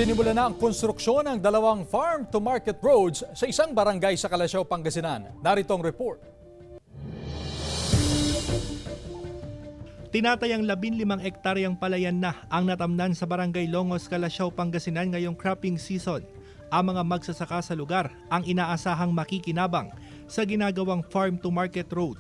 Sinimula na ang konstruksyon ng dalawang farm-to-market roads sa isang barangay sa Calasiao, Pangasinan. Narito ang report. Tinatayang 15 ektaryang palayan na ang natamnan sa Barangay Longos, Calasiao, Pangasinan ngayong cropping season. Ang mga magsasaka sa lugar ang inaasahang makikinabang sa ginagawang farm-to-market road.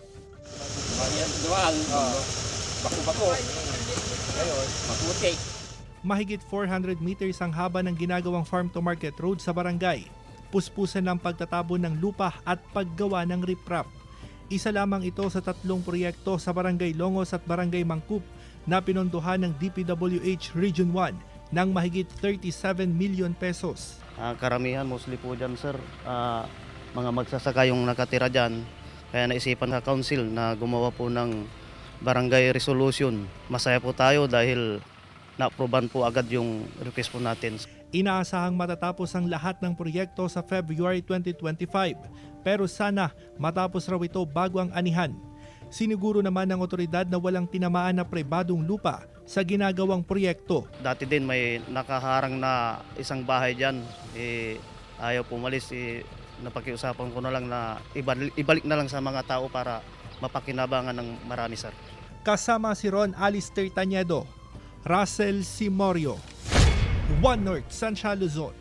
Mahigit 400 meters ang haba ng ginagawang farm-to-market road sa barangay. Puspusan ng pagtatabo ng lupa at paggawa ng riprap. Isa lamang ito sa 3 proyekto sa Barangay Longos at Barangay Mangkup na pinondohan ng DPWH Region 1 ng mahigit 37 million pesos. Karamihan mostly po dyan sir, mga magsasaka yung nakatira dyan. Kaya naisipan sa council na gumawa po ng barangay resolution. Masaya po tayo dahil na-aproban po agad yung request po natin. Inaasahang matatapos ang lahat ng proyekto sa February 2025 pero sana matapos raw ito bago ang anihan. Siniguro naman ng otoridad na walang tinamaan na pribadong lupa sa ginagawang proyekto. Dati din may nakaharang na isang bahay dyan, ayaw pumalis, napakiusapan ko na lang na ibalik na lang sa mga tao para mapakinabangan ng marami sir. Kasama si Ron Alistair Tañedo, Russell Simorio, One North, Sancha, Luzon.